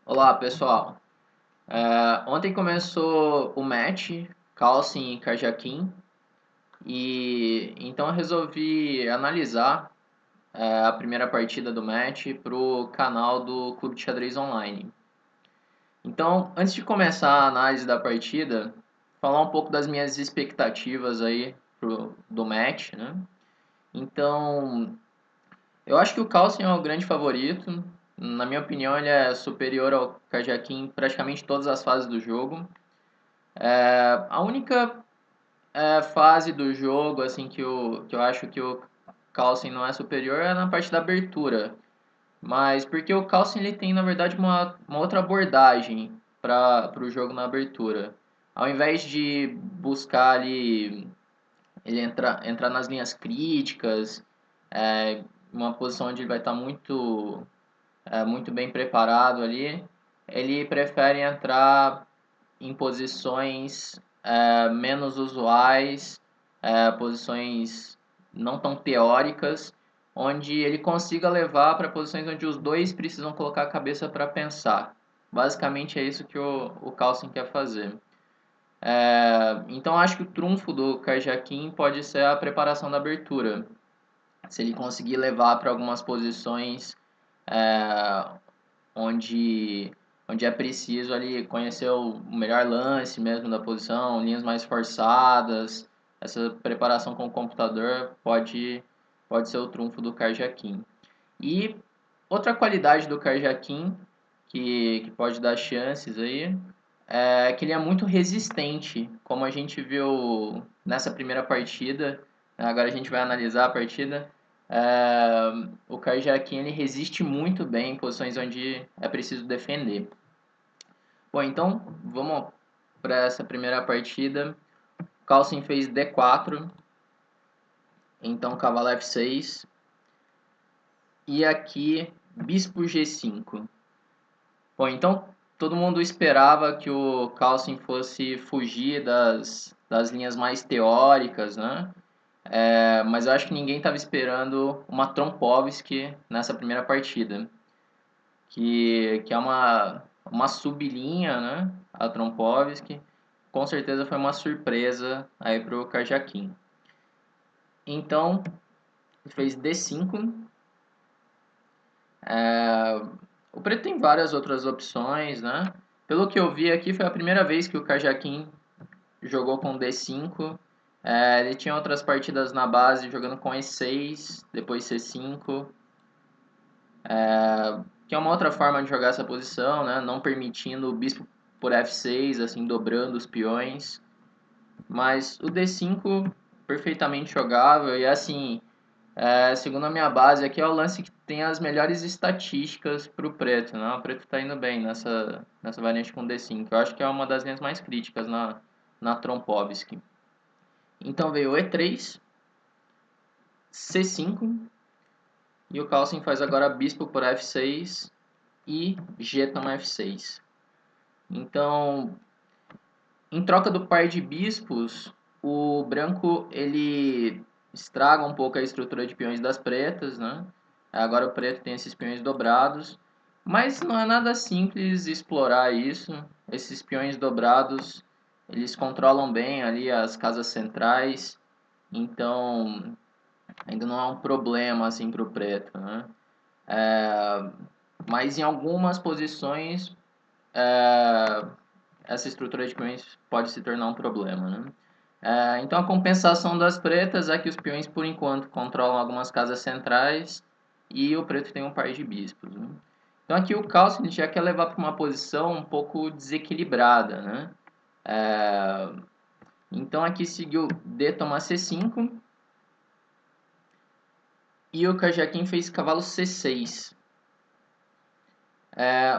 Olá, pessoal. Ontem começou o match Calcin e Carjaquim e então eu resolvi analisar a primeira partida do match pro canal do Clube de Xadrez Online. Então, antes de começar a análise da partida, falar um pouco das minhas expectativas aí do match, né? Então, eu acho que o Carlsen é o grande favorito. Na minha opinião, ele é superior ao Carjaquim em praticamente todas as fases do jogo. A única fase do jogo assim que eu acho que o Carlsen não é superior é na parte da abertura. Mas porque o Carlsen ele tem, na verdade, uma outra abordagem para o jogo na abertura. Ao invés de buscar ali, ele entrar nas linhas críticas, uma posição onde ele vai estar muito bem preparado ali, ele prefere entrar em posições menos usuais, posições não tão teóricas, onde ele consiga levar para posições onde os dois precisam colocar a cabeça para pensar. Basicamente é isso que o Carlsen quer fazer. Então acho que o trunfo do Carjaquim pode ser a preparação da abertura. Se ele conseguir levar para algumas posições é, onde, onde é preciso ali conhecer o melhor lance mesmo da posição, linhas mais forçadas. Essa preparação com o computador pode ser o trunfo do Carjaquim. E outra qualidade do Carjaquim que pode dar chances aí é que ele é muito resistente, como a gente viu nessa primeira partida. Agora a gente vai analisar a partida. O Carjaquim ele resiste muito bem em posições onde é preciso defender. Bom, então vamos para essa primeira partida. Carlsen fez D4, então cavalo F6 e aqui bispo G5. Bom, então todo mundo esperava que o Carlsen fosse fugir das linhas mais teóricas, né? Mas eu acho que ninguém estava esperando uma Trompowsky nessa primeira partida, que é uma sublinha, né? A Trompowsky, com certeza foi uma surpresa aí pro Carjaquim. Então, fez D5. É, o preto tem várias outras opções, né? Pelo que eu vi aqui, foi a primeira vez que o Carjaquim jogou com D5. Ele tinha outras partidas na base jogando com E6, depois C5, que é uma outra forma de jogar essa posição, né? Não permitindo o bispo por F6, assim, dobrando os peões. Mas o D5 perfeitamente jogável e assim, segundo a minha base, aqui é o lance que tem as melhores estatísticas para o preto, né? O preto está indo bem nessa variante com D5. Eu acho que é uma das linhas mais críticas na Trompowsky. Então veio E3, C5 e o Carlsen faz agora bispo por F6 e G toma F6. Então, em troca do par de bispos, o branco ele estraga um pouco a estrutura de peões das pretas, né? Agora o preto tem esses peões dobrados, mas não é nada simples explorar isso. Esses peões dobrados, eles controlam bem ali as casas centrais, então ainda não é um problema assim para o preto, né? É, mas em algumas posições essa estrutura de peões pode se tornar um problema, né? Então a compensação das pretas é que os peões por enquanto controlam algumas casas centrais e o preto tem um par de bispos, né? Então aqui o Carlsen já quer levar para uma posição um pouco desequilibrada, né? Então aqui seguiu D toma C5 e o Carjaquim fez cavalo C6.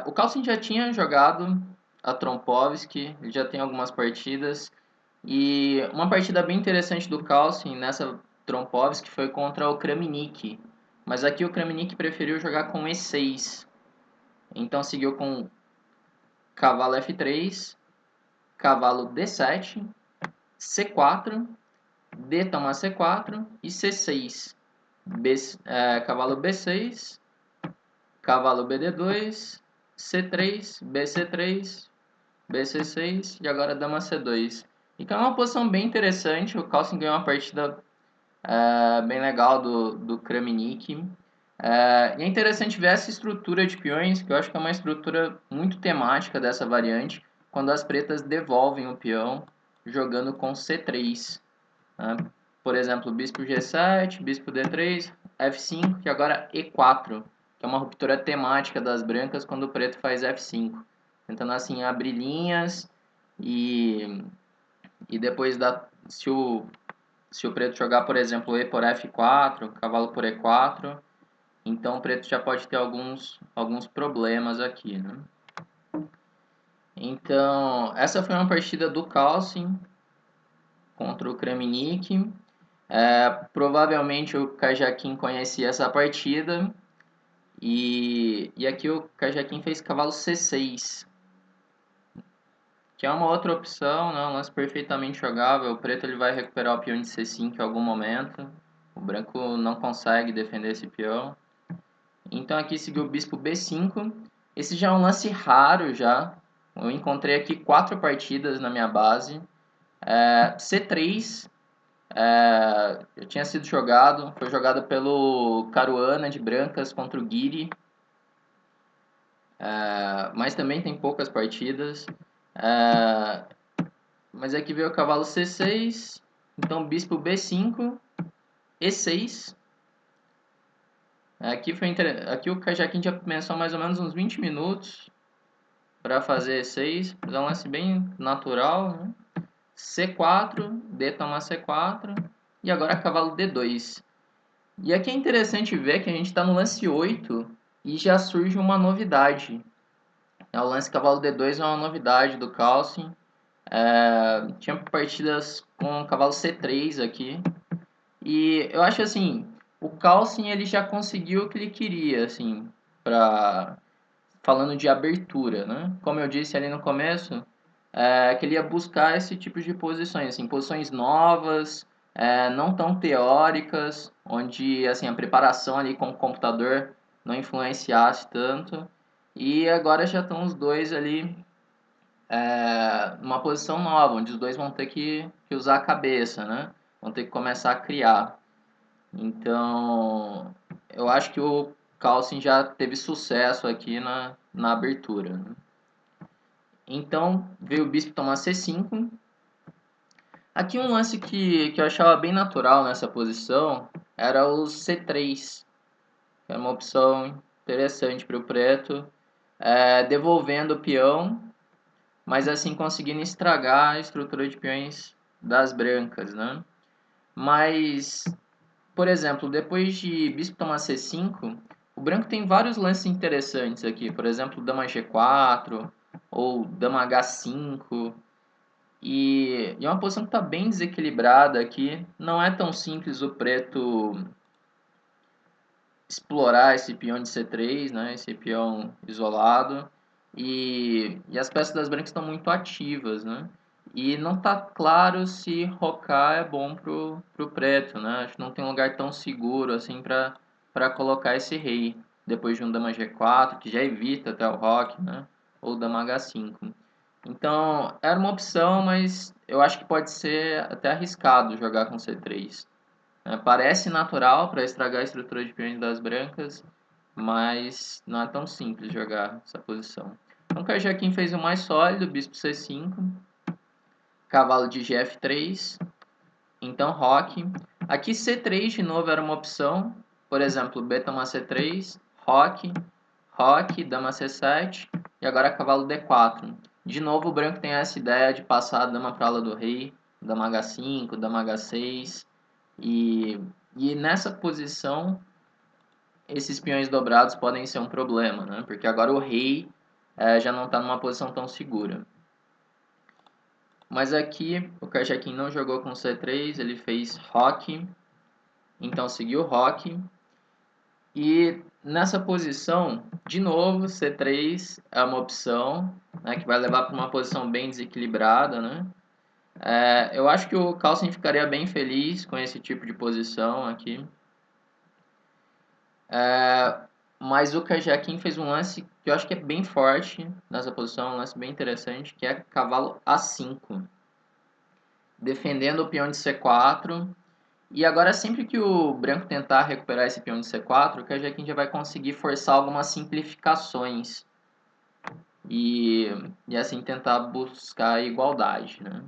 O Carlsen já tinha jogado a Trompowsky, ele já tem algumas partidas. E uma partida bem interessante do Carlsen nessa Trompowsky foi contra o Kramnik. Mas aqui o Kramnik preferiu jogar com E6. Então seguiu com cavalo F3, cavalo D7, C4, D toma C4 e C6. Cavalo B6, cavalo BD2, C3, BC3, BC6 e agora dama C2. E que é uma posição bem interessante, o Carlsen ganhou uma partida bem legal do Kramnik. E é interessante ver essa estrutura de peões, que eu acho que é uma estrutura muito temática dessa variante, quando as pretas devolvem o peão jogando com C3. Né? Por exemplo, bispo G7, bispo D3, F5 e agora E4, que é uma ruptura temática das brancas quando o preto faz F5. Tentando assim abrir linhas e depois se o preto jogar, por exemplo, E por F4, cavalo por E4, então o preto já pode ter alguns problemas aqui, né? Então, essa foi uma partida do Carlsen contra o Kramnik. Provavelmente o Kajakin conhecia essa partida. E aqui o Kajakin fez cavalo C6, que é uma outra opção, né? Um lance perfeitamente jogável. O preto ele vai recuperar o peão de C5 em algum momento. O branco não consegue defender esse peão. Então aqui seguiu o bispo B5. Esse já é um lance raro já. Eu encontrei aqui 4 partidas na minha base. C3 já tinha sido jogado. Foi jogado pelo Caruana de brancas contra o Guiri. Mas também tem poucas partidas. Mas aqui veio o cavalo C6. Então bispo B5. E6. Aqui o Kajakin já começou mais ou menos uns 20 minutos para fazer E6. É um lance bem natural, né? C4, D toma C4 e agora cavalo D2. E aqui é interessante ver que a gente está no lance 8 e já surge uma novidade. O lance cavalo D2 é uma novidade do Carlsen. Tinha partidas com cavalo C3 aqui. E eu acho assim, o Carlsen ele já conseguiu o que ele queria, assim, falando de abertura, né? Como eu disse ali no começo, que ele ia buscar esse tipo de posições, assim, posições novas, não tão teóricas, onde assim, a preparação ali com o computador não influenciasse tanto. E agora já estão os dois ali numa posição nova, onde os dois vão ter que usar a cabeça, né? Vão ter que começar a criar. Então, eu acho que o Carlsen já teve sucesso aqui na abertura, né? Então, veio o bispo tomar C5. Aqui um lance que eu achava bem natural nessa posição era o C3. Que é uma opção interessante para o preto. Devolvendo o peão, mas assim conseguindo estragar a estrutura de peões das brancas, né? Mas, por exemplo, depois de bispo tomar C5, o branco tem vários lances interessantes aqui. Por exemplo, dama G4 ou dama H5. E é uma posição que está bem desequilibrada aqui. Não é tão simples o preto explorar esse peão de C3, né? Esse peão isolado. E as peças das brancas estão muito ativas, né? E não está claro se rocar é bom pro preto, né? Acho que não tem um lugar tão seguro assim para colocar esse rei depois de um dama G4, que já evita até o roque, né? Ou dama H5. Então, era uma opção, mas eu acho que pode ser até arriscado jogar com C3. Parece natural para estragar a estrutura de peões das brancas, mas não é tão simples jogar essa posição. Então, o Kajakin fez o mais sólido, bispo C5, cavalo de GF3, então roque. Aqui C3 de novo era uma opção, por exemplo, B toma C3, roque, roque, dama C7 e agora cavalo D4. De novo o branco tem essa ideia de passar a dama para a ala do rei, dama H5, dama H6 e nessa posição esses peões dobrados podem ser um problema, né? Porque agora o rei já não está numa posição tão segura. Mas aqui o Kajakin não jogou com C3, ele fez roque, então seguiu roque. E nessa posição, de novo, C3 é uma opção, né, que vai levar para uma posição bem desequilibrada, né? Eu acho que o Carlsen ficaria bem feliz com esse tipo de posição aqui. Mas o Kajakin fez um lance que eu acho que é bem forte nessa posição, um lance bem interessante, que é cavalo A5, defendendo o peão de C4. E agora sempre que o branco tentar recuperar esse peão de C4, o Kajakin já vai conseguir forçar algumas simplificações e, e assim tentar buscar a igualdade, né?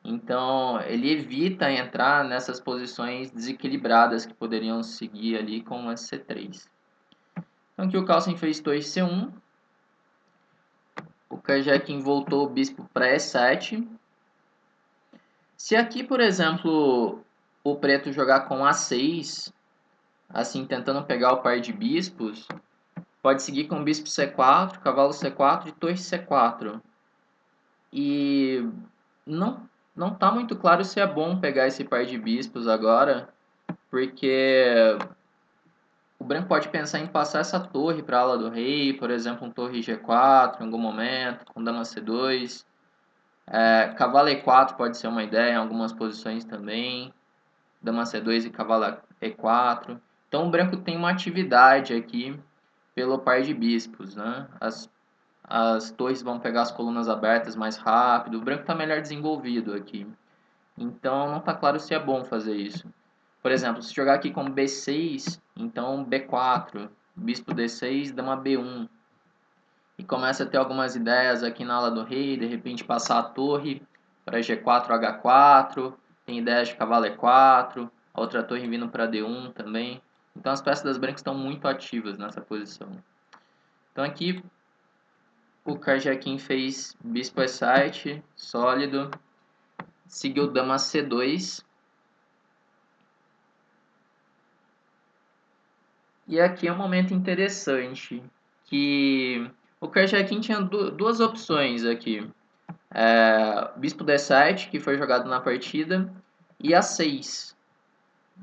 Então ele evita entrar nessas posições desequilibradas que poderiam seguir ali com o C3. Então aqui o Carlsen fez torre C1, o Kajakin voltou o bispo para E7. Se aqui, por exemplo, o preto jogar com A6, assim tentando pegar o par de bispos, pode seguir com bispo C4, cavalo C4 e torre C4. E não tá muito claro se é bom pegar esse par de bispos agora, porque o branco pode pensar em passar essa torre para a ala do rei, por exemplo, um torre G4 em algum momento, com dama C2. Cavalo E4 pode ser uma ideia em algumas posições também. Dama C2 e cavalo E4. Então o branco tem uma atividade aqui pelo par de bispos, né? As torres vão pegar as colunas abertas mais rápido. O branco está melhor desenvolvido aqui. Então não está claro se é bom fazer isso. Por exemplo, se jogar aqui com B6, então B4, bispo D6, dama B1. E começa a ter algumas ideias aqui na ala do rei, de repente passar a torre para G4, H4, tem ideias de cavalo E4, a outra torre vindo para D1 também. Então as peças das brancas estão muito ativas nessa posição. Então aqui o Karjakin fez bispo E7, sólido, seguiu dama C2. E aqui é um momento interessante, que o Karjakin tinha duas opções aqui. Bispo D7, que foi jogado na partida, e A6.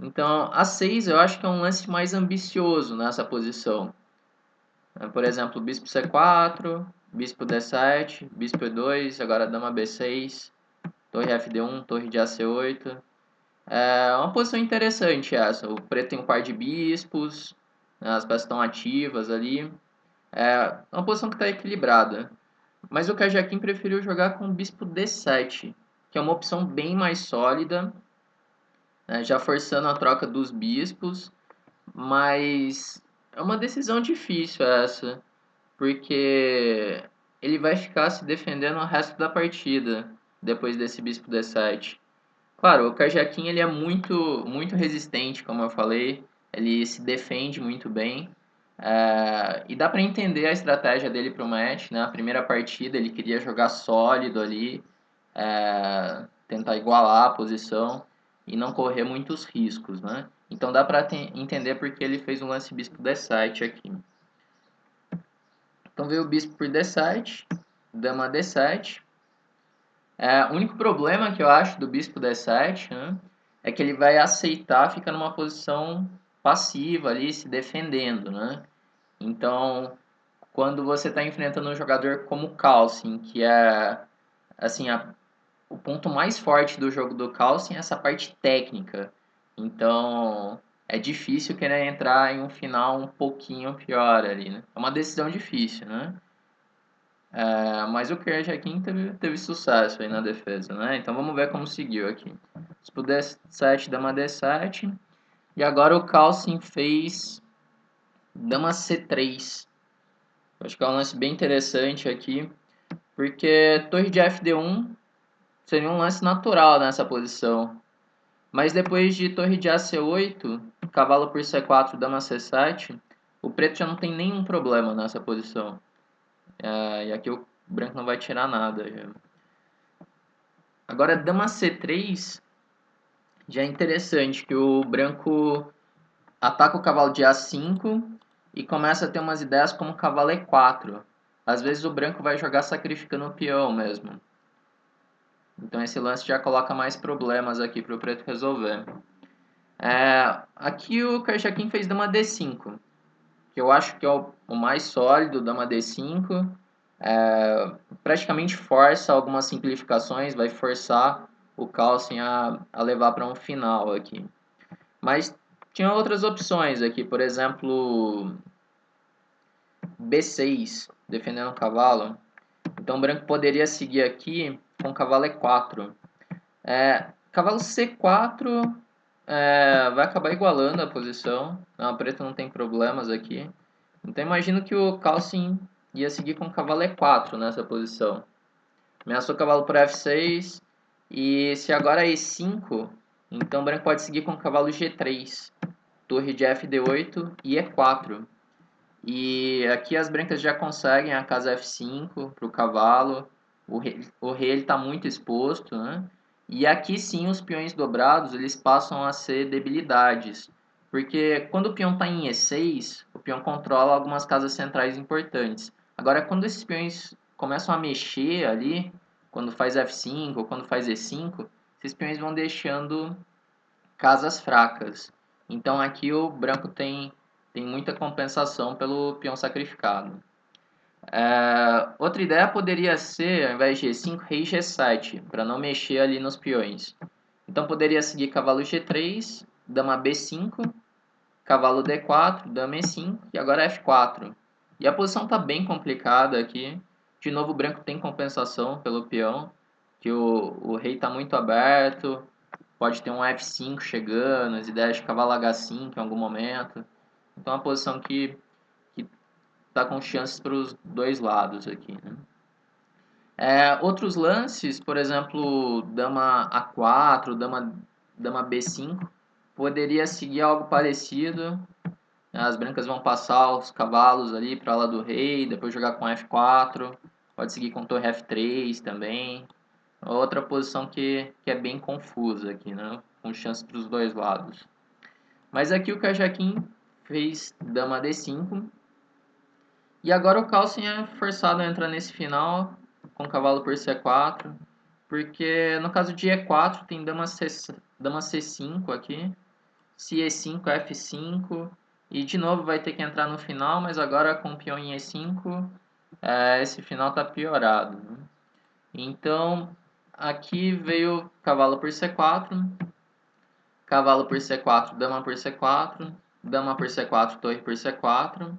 Então, A6 eu acho que é um lance mais ambicioso nessa posição. Por exemplo, bispo C4, bispo D7, bispo E2, agora dama B6, torre FD1, torre de AC8. É uma posição interessante essa. O preto tem um par de bispos, né, as peças estão ativas ali. É uma posição que está equilibrada. Mas o Kajakin preferiu jogar com o bispo D7, que é uma opção bem mais sólida, né, já forçando a troca dos bispos, mas é uma decisão difícil essa, porque ele vai ficar se defendendo o resto da partida depois desse bispo D7. Claro, o Kajakin ele é muito resistente, como eu falei, ele se defende muito bem. E dá para entender a estratégia dele para o match, né? A primeira partida ele queria jogar sólido ali, tentar igualar a posição e não correr muitos riscos, né? Então dá para entender porque ele fez um lance bispo D7 aqui. Então veio o bispo por D7, dama D7. O único problema que eu acho do bispo D7, né, é que ele vai aceitar ficar numa posição passiva ali, se defendendo, né? Então, quando você está enfrentando um jogador como o Carlsen, que é assim, o ponto mais forte do jogo do Carlsen é essa parte técnica. Então, é difícil querer entrar em um final um pouquinho pior ali, né? É uma decisão difícil, né? Mas o Kerjakin teve sucesso aí na defesa, né? Então vamos ver como seguiu aqui. Bispo D7, dama D7. E agora o Carlsen fez dama C3. Acho que é um lance bem interessante aqui, porque torre de FD1 seria um lance natural nessa posição. Mas depois de torre de AC8, cavalo por C4, dama C7, o preto já não tem nenhum problema nessa posição. E aqui o branco não vai tirar nada. Já. Agora, dama C3 já é interessante, que o branco ataca o cavalo de A5 e começa a ter umas ideias como cavalo E4. Às vezes o branco vai jogar sacrificando o peão mesmo. Então esse lance já coloca mais problemas aqui para o preto resolver. Aqui o Karjakin fez dama D5, que eu acho que é o mais sólido, dama D5. Praticamente força algumas simplificações, vai forçar o Carlsen a levar para um final aqui. Mas tinha outras opções aqui, por exemplo, B6, defendendo o cavalo. Então o branco poderia seguir aqui com cavalo E4. Cavalo C4 vai acabar igualando a posição. Não, a preta não tem problemas aqui. Então imagino que o Carlsen ia seguir com cavalo E4 nessa posição. Ameaçou o cavalo por F6. E se agora é E5, então o branco pode seguir com cavalo G3. Torre de FD8 e E4. E aqui as brancas já conseguem a casa F5 para o cavalo. O rei está muito exposto, né? E aqui sim os peões dobrados eles passam a ser debilidades. Porque quando o peão está em E6, o peão controla algumas casas centrais importantes. Agora, quando esses peões começam a mexer ali, quando faz F5 ou quando faz E5, esses peões vão deixando casas fracas. Então aqui o branco tem muita compensação pelo peão sacrificado. Outra ideia poderia ser, ao invés de G5, rei G7, para não mexer ali nos peões. Então poderia seguir cavalo G3, dama B5, cavalo D4, dama E5 e agora F4. E a posição está bem complicada aqui. De novo o branco tem compensação pelo peão, que o rei está muito aberto, pode ter um F5 chegando, as ideias de cavalo H5 em algum momento. Então é uma posição que está com chances para os dois lados aqui. Né? Outros lances, por exemplo, dama A4, dama B5, poderia seguir algo parecido. As brancas vão passar os cavalos ali para lá do rei, depois jogar com F4, pode seguir com torre F3 também. Outra posição que é bem confusa aqui, né? Com chance para os dois lados. Mas aqui o Kajakin fez dama D5. E agora o Carlsen é forçado a entrar nesse final com cavalo por C4. Porque no caso de E4 tem dama C5 aqui. Se E5, F5. E de novo vai ter que entrar no final, mas agora com o peão em E5, esse final está piorado. Né? Então aqui veio cavalo por C4, cavalo por C4, dama por C4, dama por C4, torre por C4.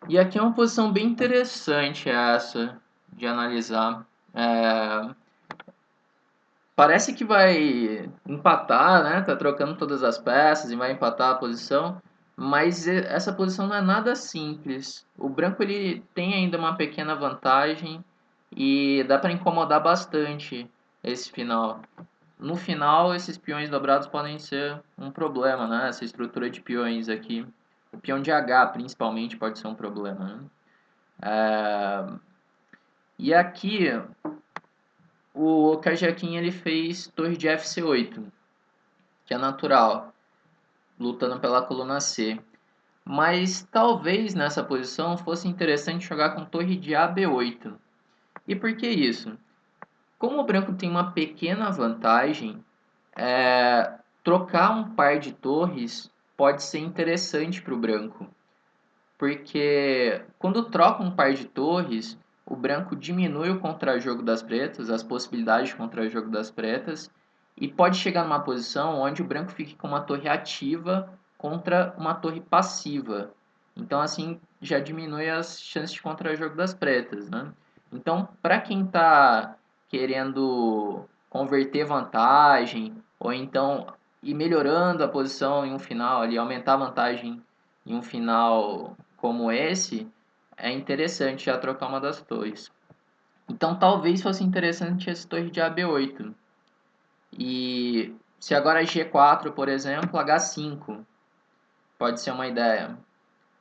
E aqui é uma posição bem interessante essa de analisar. Parece que vai empatar, né? Tá trocando todas as peças e vai empatar a posição, mas essa posição não é nada simples. O branco ele tem ainda uma pequena vantagem e dá para incomodar bastante esse final. No final, esses peões dobrados podem ser um problema, né? Essa estrutura de peões aqui. O peão de H, principalmente, pode ser um problema, né? E aqui, o Kajakin ele fez torre de FC8, que é natural, lutando pela coluna C. Mas talvez nessa posição fosse interessante jogar com torre de AB8. E por que isso? Como o branco tem uma pequena vantagem, trocar um par de torres pode ser interessante para o branco. Porque quando troca um par de torres, o branco diminui o contra-jogo das pretas, as possibilidades de contra-jogo das pretas, e pode chegar numa posição onde o branco fique com uma torre ativa contra uma torre passiva. Então, assim, já diminui as chances de contra-jogo das pretas, né? Então, para quem está querendo converter vantagem, ou então ir melhorando a posição em um final, ali, aumentar a vantagem em um final como esse, é interessante já trocar uma das torres. Então talvez fosse interessante essa torre de AB8. E se agora G4, por exemplo, H5 pode ser uma ideia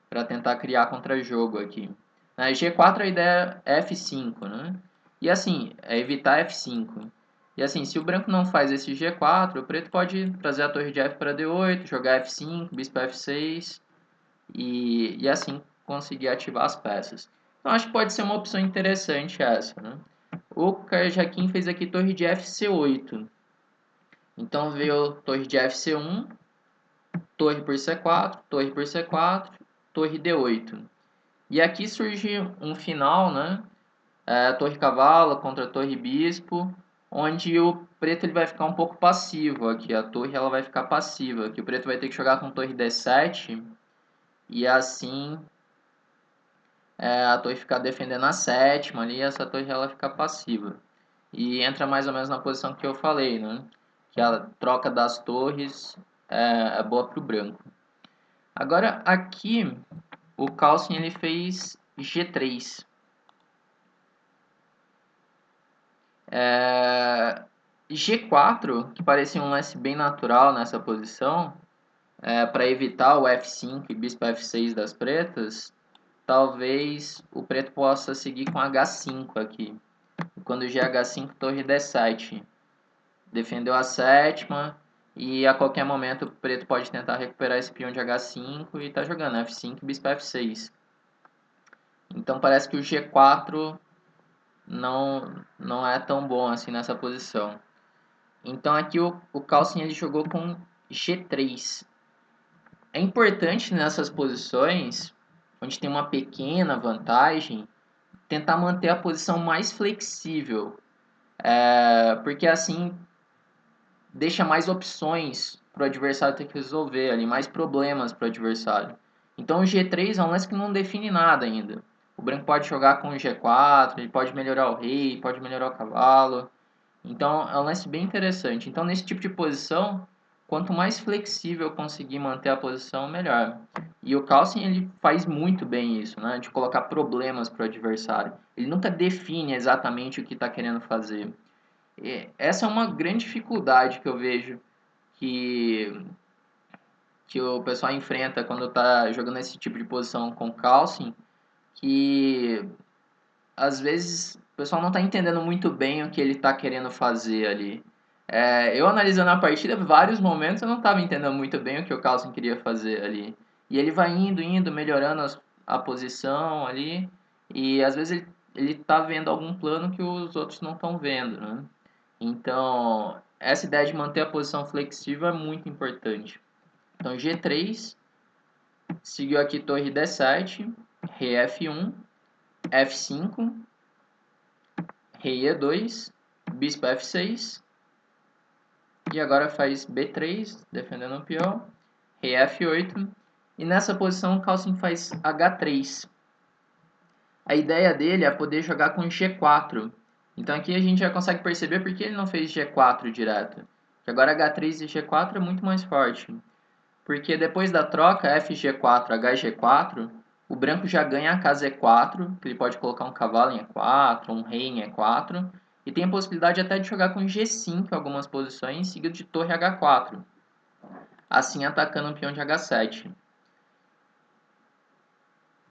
para tentar criar contra-jogo aqui. Na G4 a ideia é F5, né? E assim, é evitar F5. E assim, se o branco não faz esse G4, o preto pode trazer a torre de F para D8, jogar F5, bispo F6 e assim conseguir ativar as peças. Então acho que pode ser uma opção interessante essa. Né? O Kajakin fez aqui torre de FC8. Então veio torre de FC1, torre por C4, torre por C4, torre D8. E aqui surge um final, né? Torre cavalo contra torre bispo, onde o preto ele vai ficar um pouco passivo aqui. A torre ela vai ficar passiva, que o preto vai ter que jogar com torre D7 e assim a torre ficar defendendo a sétima ali, essa torre ela fica passiva. E entra mais ou menos na posição que eu falei, né? Que a troca das torres é boa para o branco. Agora aqui o Carlsen ele fez G3. G4, que parecia um lance bem natural nessa posição, para evitar o F5 e bispo F6 das pretas, talvez o preto possa seguir com H5 aqui. Quando GH5, torre D7. Defendeu a sétima e a qualquer momento o preto pode tentar recuperar esse peão de H5 e tá jogando F5 e bispo F6. Então parece que o G4 não é tão bom assim nessa posição. Então aqui o Carlsen ele jogou com G3. É importante nessas posições, onde tem uma pequena vantagem, tentar manter a posição mais flexível. Porque assim deixa mais opções para o adversário ter que resolver ali, mais problemas para o adversário. Então o G3 é um lance que não define nada ainda. O branco pode jogar com o G4, ele pode melhorar o rei, pode melhorar o cavalo. Então é um lance bem interessante. Então nesse tipo de posição, quanto mais flexível eu conseguir manter a posição, melhor. E o Carlsen ele faz muito bem isso, né? De colocar problemas para o adversário. Ele nunca define exatamente o que está querendo fazer. E essa é uma grande dificuldade que eu vejo que, que o pessoal enfrenta quando está jogando esse tipo de posição com Carlsen, que às vezes o pessoal não está entendendo muito bem o que ele está querendo fazer ali. Eu analisando a partida, vários momentos eu não estava entendendo muito bem o que o Carlsen queria fazer ali. E ele vai indo, melhorando a posição ali, e às vezes ele está vendo algum plano que os outros não estão vendo, né? Então, essa ideia de manter a posição flexível é muito importante. Então, G3, seguiu aqui torre D7, rei F1, F5, rei E2, bispo F6, e agora faz B3, defendendo o peão, rei F8, e nessa posição o Carlsen faz H3. A ideia dele é poder jogar com G4. Então aqui a gente já consegue perceber por que ele não fez G4 direto. Que agora H3 e G4 é muito mais forte. Porque depois da troca FG4, HG4, o branco já ganha a casa E4, que ele pode colocar um cavalo em E4, um rei em E4, e tem a possibilidade até de jogar com G5 em algumas posições, seguido de torre H4, assim atacando o peão de H7.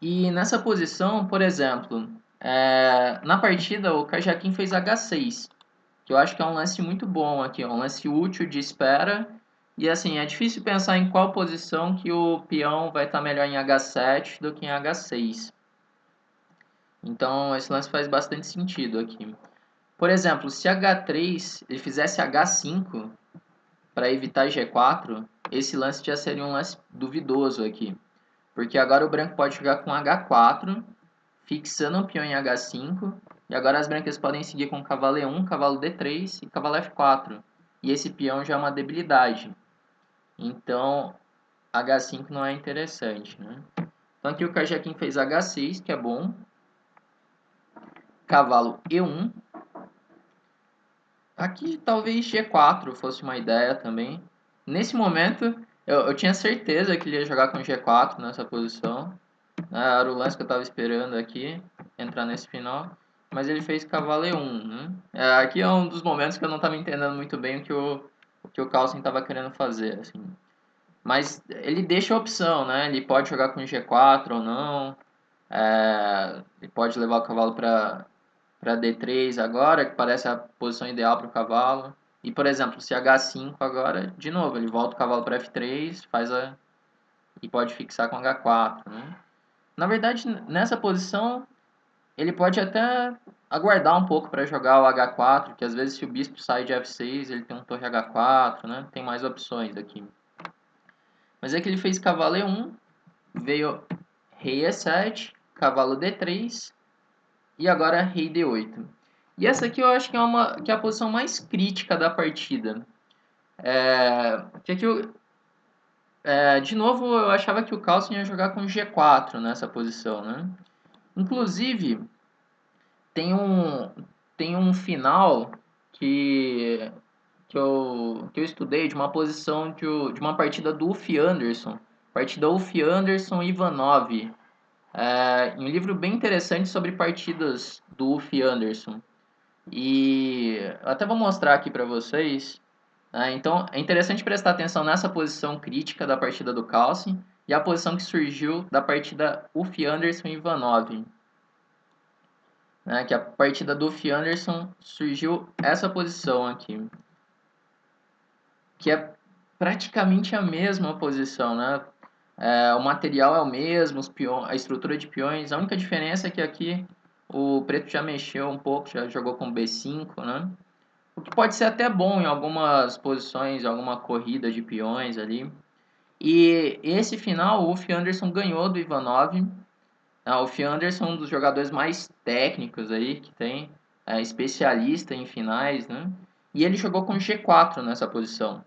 E nessa posição, por exemplo, na partida o Kajakin fez H6, que eu acho que é um lance muito bom aqui, é um lance útil de espera. E assim, é difícil pensar em qual posição que o peão vai estar melhor em H7 do que em H6. Então esse lance faz bastante sentido aqui. Por exemplo, se H3 ele fizesse H5 para evitar G4, esse lance já seria um lance duvidoso aqui. Porque agora o branco pode jogar com H4, fixando o peão em H5, e agora as brancas podem seguir com cavalo E1, cavalo D3 e cavalo F4. E esse peão já é uma debilidade. Então, H5 não é interessante, né? Então aqui o Kajakin fez H6, que é bom. Cavalo E1. Aqui talvez G4 fosse uma ideia também. Nesse momento, eu tinha certeza que ele ia jogar com G4 nessa posição. Era o lance que eu estava esperando aqui, entrar nesse final. Mas ele fez cavalo E1, né? Aqui é um dos momentos que eu não estava entendendo muito bem o que o Carlsen estava querendo fazer, assim. Mas ele deixa a opção, né? Ele pode jogar com G4 ou não. Ele pode levar o cavalo para D3 agora, que parece a posição ideal para o cavalo. E, por exemplo, se H5 agora, de novo, ele volta o cavalo para F3, e pode fixar com H4, né? Na verdade, nessa posição, ele pode até aguardar um pouco para jogar o H4, que às vezes se o bispo sai de F6, ele tem um torre H4, né? Tem mais opções aqui. Mas é que ele fez cavalo E1, veio rei E7, cavalo D3 e agora rei D8. E essa aqui eu acho que é a posição mais crítica da partida. De novo, eu achava que o Carlsen ia jogar com G4 nessa posição, né? Inclusive, tem um, tem um final que, que eu estudei de uma posição de uma partida do Uffe Anderson. Partida Uffe Anderson e Ivanov. Um livro bem interessante sobre partidas do Uffe Anderson. E eu até vou mostrar aqui para vocês. Então, é interessante prestar atenção nessa posição crítica da partida do Carlsen e a posição que surgiu da partida Uffe Anderson e Ivanov. Que a partida do Uffe Anderson surgiu essa posição aqui, que é praticamente a mesma posição, né? O material é o mesmo, a estrutura de peões, a única diferença é que aqui o preto já mexeu um pouco, já jogou com B5, né? O que pode ser até bom em algumas posições, alguma corrida de peões ali. E esse final, o Uffe Anderson ganhou do Ivanov. O Uffe Anderson é um dos jogadores mais técnicos aí que tem, especialista em finais, né? E ele jogou com G4 nessa posição.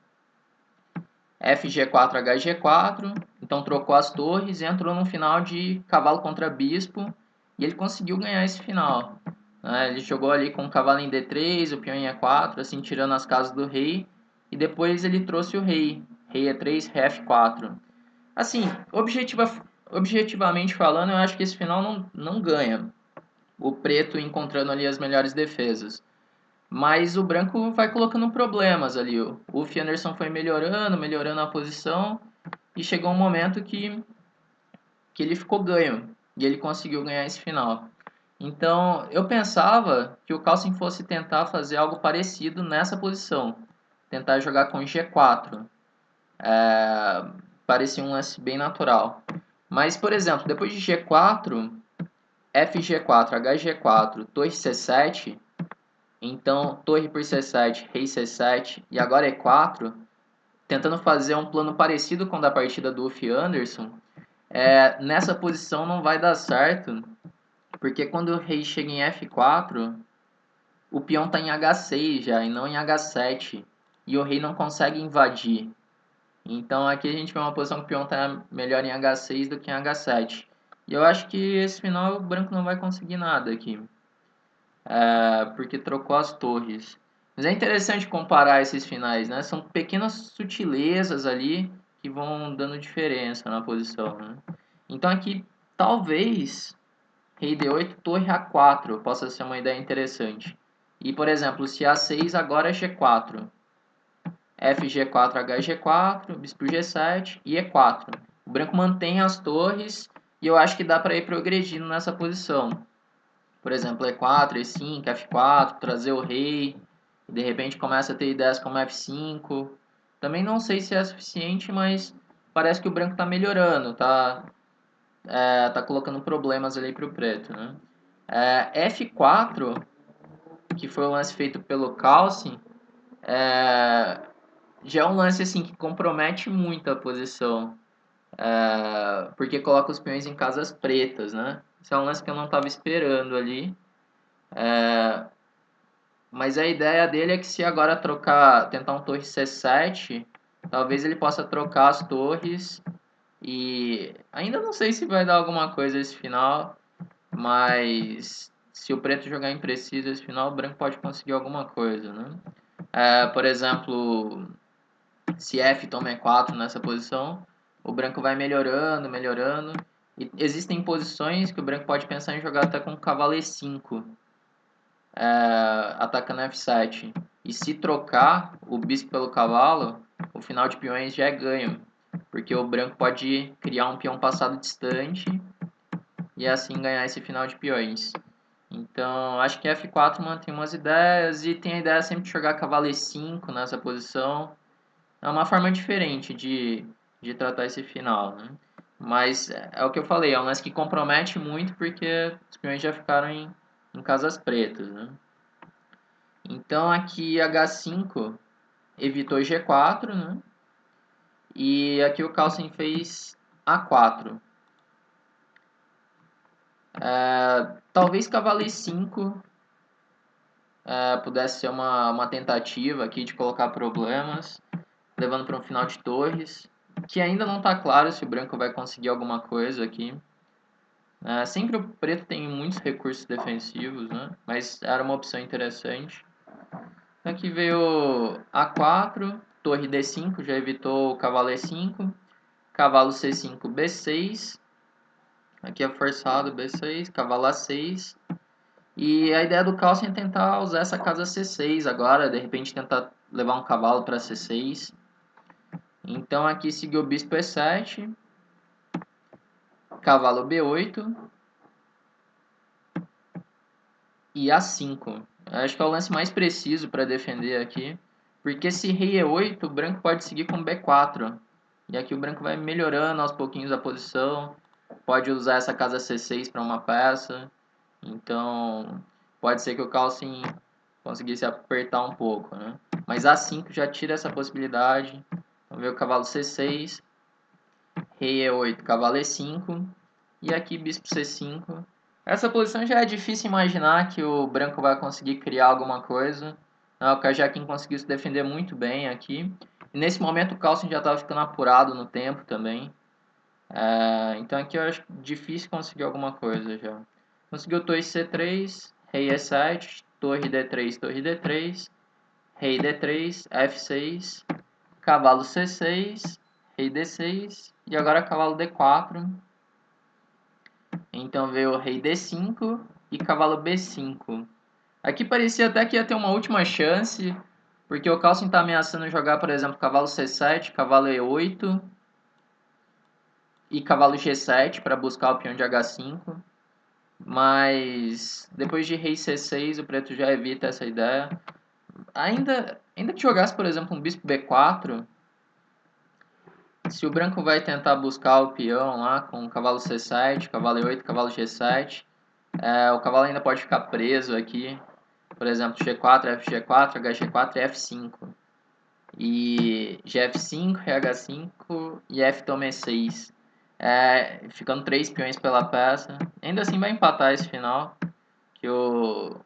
FG4, HG4, então trocou as torres e entrou no final de cavalo contra bispo e ele conseguiu ganhar esse final. Ele jogou ali com o cavalo em D3, o peão em E4, assim tirando as casas do rei, e depois ele trouxe o rei, rei E3, rei F4. Assim, objetivamente falando, eu acho que esse final não ganha. O preto encontrando ali as melhores defesas. Mas o branco vai colocando problemas ali. O Uffe Anderson foi melhorando a posição. E chegou um momento que ele ficou ganho. E ele conseguiu ganhar esse final. Então, eu pensava que o Carlsen fosse tentar fazer algo parecido nessa posição. Tentar jogar com G4. Parecia um lance bem natural. Mas, por exemplo, depois de G4, FG4, HG4, torre C7, então torre por C7, rei C7 e agora E4, tentando fazer um plano parecido com o da partida do Uffe Anderson, nessa posição não vai dar certo, porque quando o rei chega em F4, o peão está em H6 já e não em H7, e o rei não consegue invadir. Então aqui a gente vê uma posição que o peão está melhor em H6 do que em H7. E eu acho que esse final o branco não vai conseguir nada aqui, porque trocou as torres. Mas é interessante comparar esses finais, né? São pequenas sutilezas ali que vão dando diferença na posição, né? Então aqui talvez rei D8, torre A4 possa ser uma ideia interessante. E por exemplo, se A6 agora é G4, FG4, HG4, bispo G7 e E4. O branco mantém as torres e eu acho que dá para ir progredindo nessa posição. Por exemplo, E4, E5, F4, trazer o rei, e de repente começa a ter ideias como F5. Também não sei se é suficiente, mas parece que o branco está melhorando, tá colocando problemas ali para o preto. Né? F4, que foi o lance feito pelo Carlsen, já é um lance assim que compromete muito a posição, porque coloca os peões em casas pretas, né? Isso é um lance que eu não estava esperando ali. Mas a ideia dele é que se agora tentar um torre C7, talvez ele possa trocar as torres e ainda não sei se vai dar alguma coisa esse final, mas se o preto jogar impreciso esse final, o branco pode conseguir alguma coisa, né? Por exemplo, se F toma E4 nessa posição, o branco vai melhorando. E existem posições que o branco pode pensar em jogar até com cavalo E5, atacando F7. E se trocar o bispo pelo cavalo, o final de peões já é ganho. Porque o branco pode criar um peão passado distante e assim ganhar esse final de peões. Então, acho que F4 mantém umas ideias e tem a ideia sempre de jogar cavalo E5 nessa posição. É uma forma diferente de tratar esse final, né? Mas é o que eu falei, é um lance que compromete muito porque os peões já ficaram em casas pretas, né? Então aqui H5 evitou G4, né? E aqui o Carlsen fez A4. Talvez cavalo E5 pudesse ser uma tentativa aqui de colocar problemas, levando para um final de torres, que ainda não está claro se o branco vai conseguir alguma coisa aqui. Sempre o preto tem muitos recursos defensivos, né? Mas era uma opção interessante. Aqui veio A4, torre D5, já evitou o cavalo E5, cavalo C5, B6, aqui é forçado B6, cavalo A6, e a ideia do Carlsen é tentar usar essa casa C6 agora, de repente tentar levar um cavalo para C6. Então aqui seguiu o bispo E7, cavalo B8 e A5. Acho que é o lance mais preciso para defender aqui, porque se rei E8, o branco pode seguir com B4. E aqui o branco vai melhorando aos pouquinhos a posição, pode usar essa casa C6 para uma peça. Então pode ser que o Carlsen conseguisse apertar um pouco, né? Mas A5 já tira essa possibilidade. Vamos ver o cavalo C6, rei E8, cavalo E5 e aqui bispo C5. Essa posição já é difícil imaginar que o branco vai conseguir criar alguma coisa. O Kajakin conseguiu se defender muito bem aqui. E nesse momento o Carlsen já estava ficando apurado no tempo também. Então aqui eu acho difícil conseguir alguma coisa já. Conseguiu torre C3, rei E7, torre D3, torre D3, rei D3, F6, cavalo C6, rei D6 e agora cavalo D4. Então veio o rei D5 e cavalo B5. Aqui parecia até que ia ter uma última chance, porque o Carlsen está ameaçando jogar, por exemplo, cavalo C7, cavalo E8 e cavalo G7 para buscar o peão de H5. Mas depois de rei C6 o preto já evita essa ideia. Ainda que jogasse, por exemplo, um bispo B4, se o branco vai tentar buscar o peão lá com cavalo C7, cavalo E8, cavalo G7, o cavalo ainda pode ficar preso aqui. Por exemplo, G4, FG4, HG4 e F5. E GF5, RH5 e F toma E6. Ficando 3 peões pela peça. Ainda assim vai empatar esse final. Que o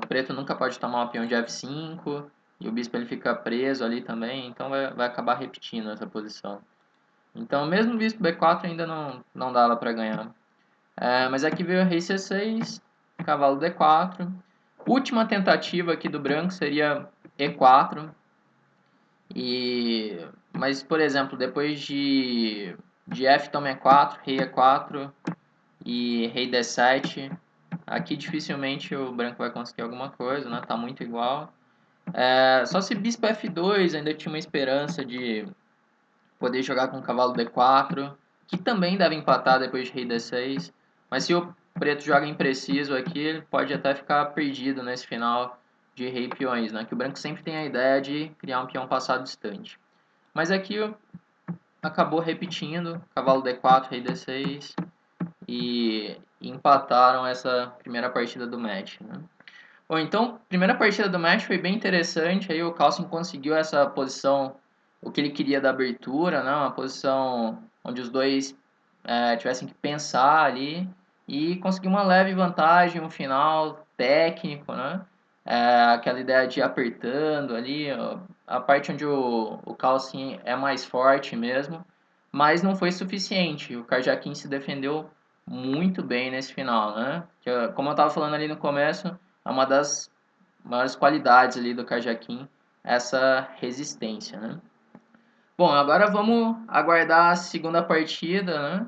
preto nunca pode tomar o peão de F5. E o bispo ele fica preso ali também. Então vai acabar repetindo essa posição. Então mesmo o bispo B4 ainda não dava para ganhar. Mas aqui veio o rei C6, cavalo D4. Última tentativa aqui do branco seria E4. Mas, por exemplo, depois de F toma E4, rei E4 e rei D7, aqui dificilmente o branco vai conseguir alguma coisa, né? Tá muito igual. Só se bispo F2 ainda tinha uma esperança de poder jogar com cavalo D4, que também deve empatar depois de rei D6. Mas se o preto joga impreciso aqui, ele pode até ficar perdido nesse final de rei e peões, né? Que o branco sempre tem a ideia de criar um peão passado distante. Mas aqui acabou repetindo, cavalo D4, rei D6 e empataram essa primeira partida do match, né? Bom, então, a primeira partida do match foi bem interessante, aí o Carlsen conseguiu essa posição, o que ele queria da abertura, né? Uma posição onde os dois tivessem que pensar ali e conseguiu uma leve vantagem, um final técnico, né? Aquela ideia de ir apertando ali, a parte onde o Carlsen é mais forte mesmo, mas não foi suficiente. O Carjaquim se defendeu muito bem nesse final, né? Como eu estava falando ali no começo, é uma das maiores qualidades ali do Carjaquim, essa resistência, né? Bom, agora vamos aguardar a segunda partida, né?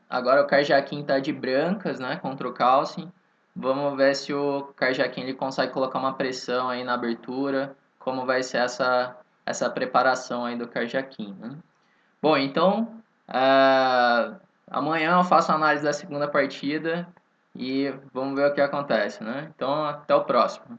Agora o Carjaquim tá de brancas, né? Contra o Carlsen. Vamos ver se o Carjaquim ele consegue colocar uma pressão aí na abertura. Como vai ser essa preparação aí do Carjaquim, né? Bom, então amanhã eu faço a análise da segunda partida e vamos ver o que acontece, né? Então até o próximo.